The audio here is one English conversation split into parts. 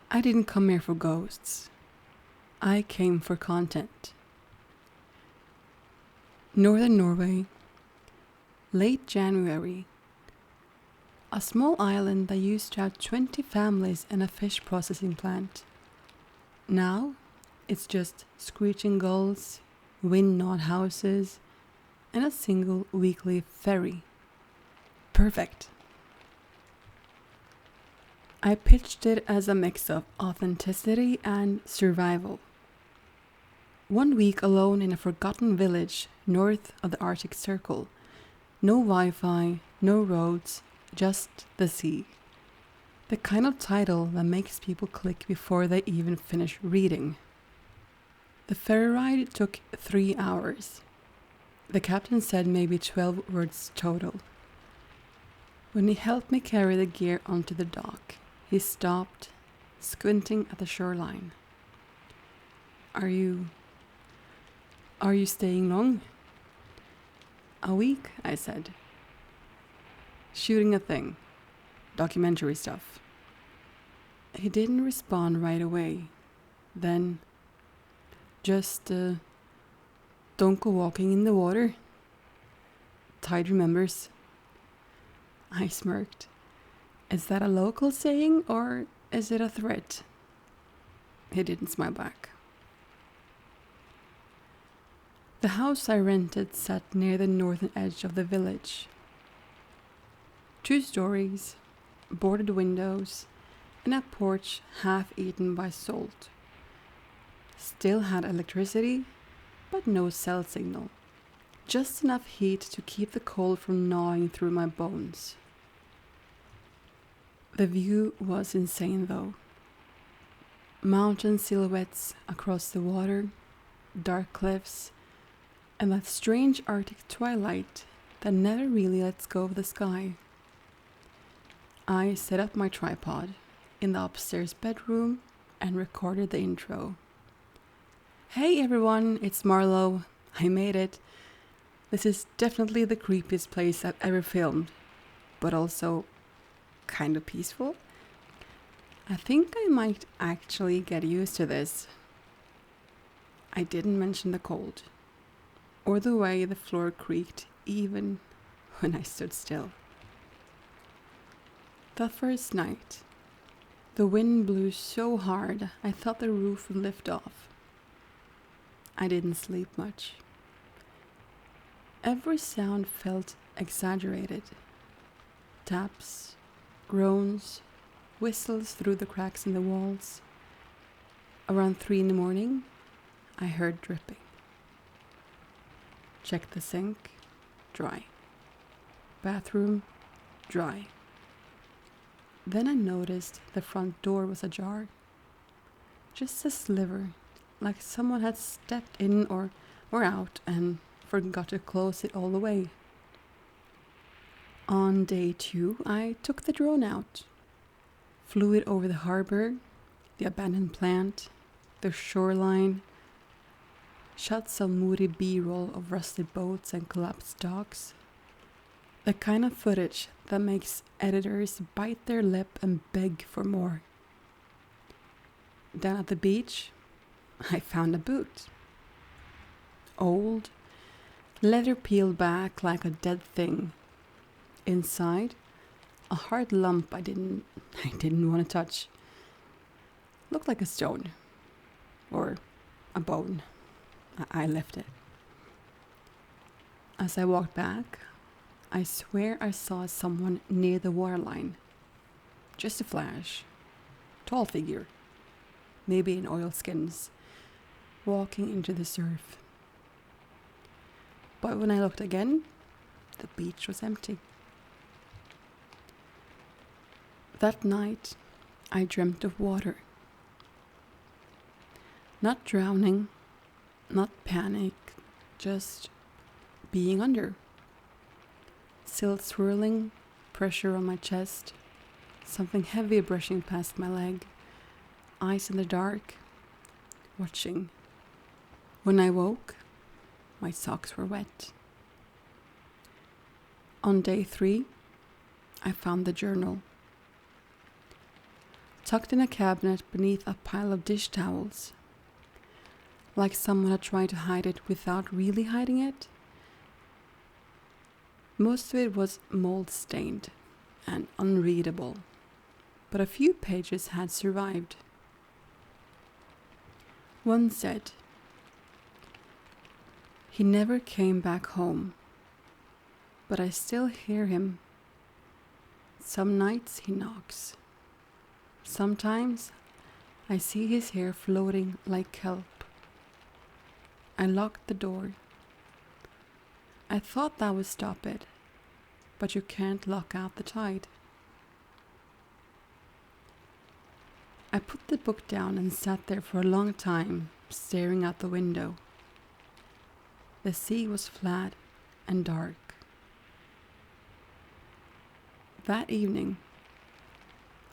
I didn't come here for ghosts. I came for content. Northern Norway, late January. A small island that used to have 20 families and a fish processing plant. Now, it's just screeching gulls, wind-gnawed houses, and a single weekly ferry. Perfect. I pitched it as a mix of authenticity and survival. 1 week alone in a forgotten village north of the Arctic Circle. No Wi-Fi, no roads, just the sea. The kind of title that makes people click before they even finish reading. The ferry ride took 3 hours. The captain said maybe 12 words total. When he helped me carry the gear onto the dock, he stopped, squinting at the shoreline. Are you staying long? A week, I said. Shooting a thing. Documentary stuff. He didn't respond right away. Then, just don't go walking in the water. Tide remembers. I smirked. Is that a local saying or is it a threat? He didn't smile back. The house I rented sat near the northern edge of the village. 2 stories, boarded windows, and a porch half eaten by salt. Still had electricity, but no cell signal. Just enough heat to keep the cold from gnawing through my bones. The view was insane though. Mountain silhouettes across the water, dark cliffs, and that strange Arctic twilight that never really lets go of the sky. I set up my tripod in the upstairs bedroom and recorded the intro. Hey everyone, it's Marlo. I made it. This is definitely the creepiest place I've ever filmed, but also kind of peaceful. I think I might actually get used to this. I didn't mention the cold, or the way the floor creaked even when I stood still. The first night, the wind blew so hard I thought the roof would lift off. I didn't sleep much. Every sound felt exaggerated. Taps, groans, whistles through the cracks in the walls. Around 3 a.m, I heard dripping. Checked the sink, dry. Bathroom, dry. Then I noticed the front door was ajar. Just a sliver, like someone had stepped in or out and forgot to close it all the way. On day 2, I took the drone out. Flew it over the harbor, the abandoned plant, the shoreline, shot some moody B-roll of rusted boats and collapsed docks. The kind of footage that makes editors bite their lip and beg for more. Down at the beach, I found a boot. Old, leather peeled back like a dead thing. Inside, a hard lump I didn't want to touch. Looked like a stone. Or a bone. I left it. As I walked back, I swear I saw someone near the waterline. Just a flash. Tall figure. Maybe in oilskins. Walking into the surf. But when I looked again, the beach was empty. That night, I dreamt of water. Not drowning, not panic, just being under. Silt swirling, pressure on my chest, something heavy brushing past my leg, eyes in the dark, watching. When I woke, my socks were wet. On day 3, I found the journal. tucked in a cabinet beneath a pile of dish towels, like someone had tried to hide it without really hiding it. Most of it was mold-stained and unreadable, but a few pages had survived. One said, "He never came back home, but I still hear him. Some nights he knocks. Sometimes I see his hair floating like kelp. I locked the door. I thought that would stop it, but you can't lock out the tide." I put the book down and sat there for a long time, staring out the window. The sea was flat and dark. That evening,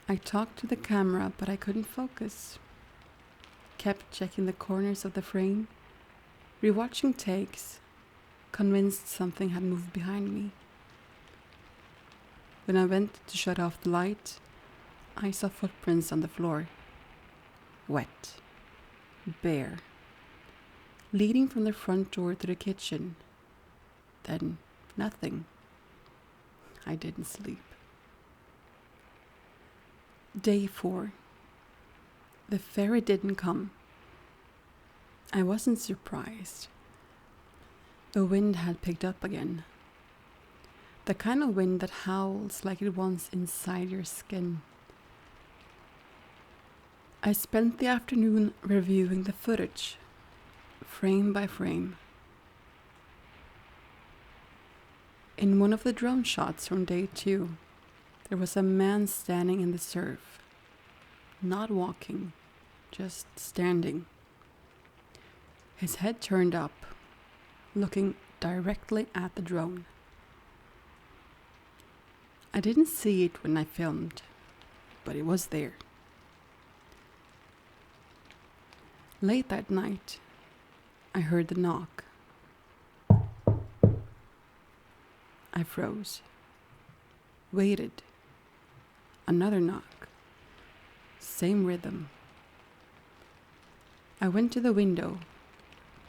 I talked to the camera, but I couldn't focus. Kept checking the corners of the frame, rewatching takes, convinced something had moved behind me. When I went to shut off the light, I saw footprints on the floor. Wet, bare, leading from the front door to the kitchen. Then nothing. I didn't sleep. Day 4. The ferry didn't come. I wasn't surprised. The wind had picked up again. The kind of wind that howls like it wants inside your skin. I spent the afternoon reviewing the footage, frame by frame. In one of the drone shots from day 2, there was a man standing in the surf, not walking, just standing. His head turned up, looking directly at the drone. I didn't see it when I filmed, but it was there. Late that night, I heard the knock. I froze. Waited. Another knock. Same rhythm. I went to the window,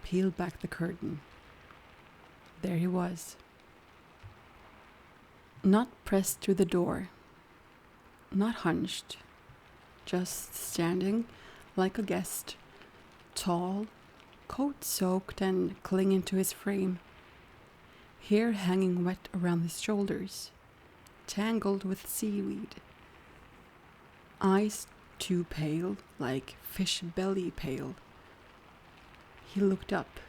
peeled back the curtain. There he was. Not pressed to the door. Not hunched. Just standing like a guest. Tall, coat soaked and clinging to his frame. Hair hanging wet around his shoulders, tangled with seaweed. Eyes too pale, like fish belly pale. He looked up.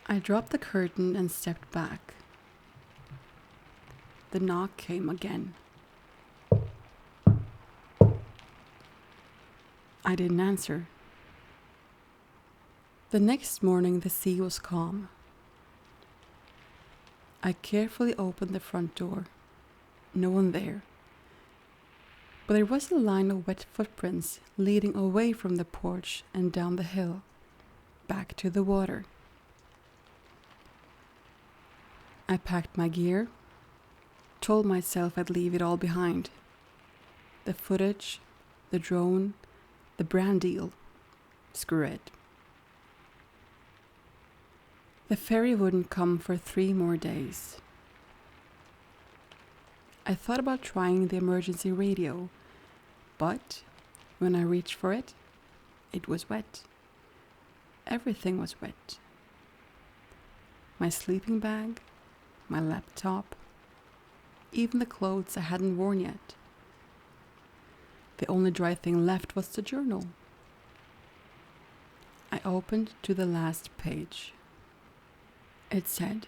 I dropped the curtain and stepped back. The knock came again. I didn't answer. The next morning the sea was calm. I carefully opened the front door. No one there. But there was a line of wet footprints leading away from the porch and down the hill, back to the water. I packed my gear, told myself I'd leave it all behind. The footage, the drone, the brand deal. Screw it. The ferry wouldn't come for 3 more days. I thought about trying the emergency radio, but when I reached for it, it was wet. Everything was wet. My sleeping bag, my laptop, even the clothes I hadn't worn yet. The only dry thing left was the journal. I opened to the last page. It said,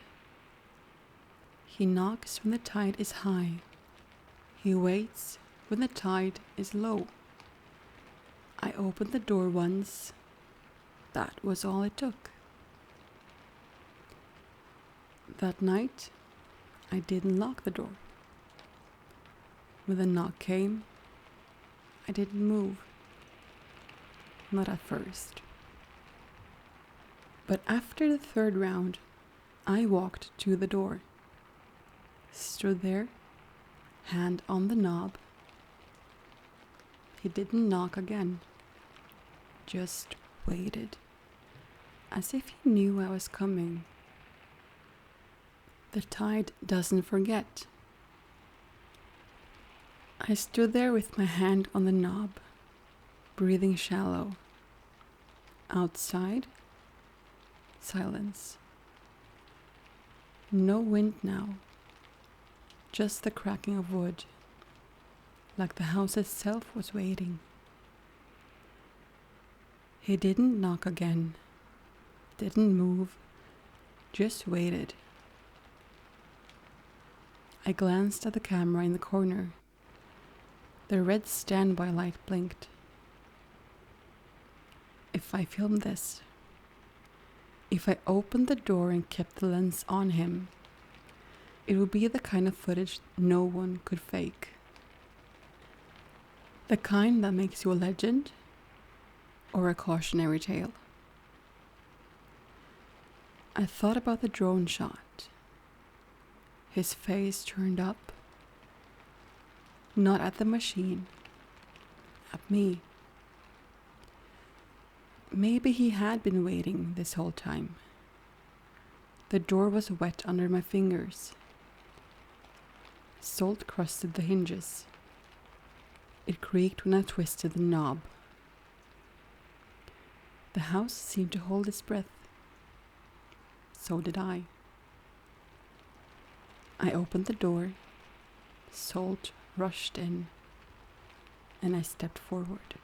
"He knocks when the tide is high. He waits when the tide is low." I opened the door once. That was all it took. That night, I didn't lock the door. When the knock came, I didn't move. Not at first. But after the 3rd round, I walked to the door. Stood there, hand on the knob, He didn't knock again, just waited, as if he knew I was coming. The tide doesn't forget. I stood there with my hand on the knob, breathing shallow. Outside, silence. No wind now, just the cracking of wood, like the house itself was waiting. He didn't knock again, didn't move, just waited. I glanced at the camera in the corner. The red standby light blinked. If I filmed this, if I opened the door and kept the lens on him, it would be the kind of footage no one could fake. The kind that makes you a legend or a cautionary tale. I thought about the drone shot. His face turned up, not at the machine, at me. Maybe he had been waiting this whole time. The door was wet under my fingers. Salt crusted the hinges. It creaked when I twisted the knob. The house seemed to hold its breath. So did I. I opened the door. Salt rushed in, and I stepped forward.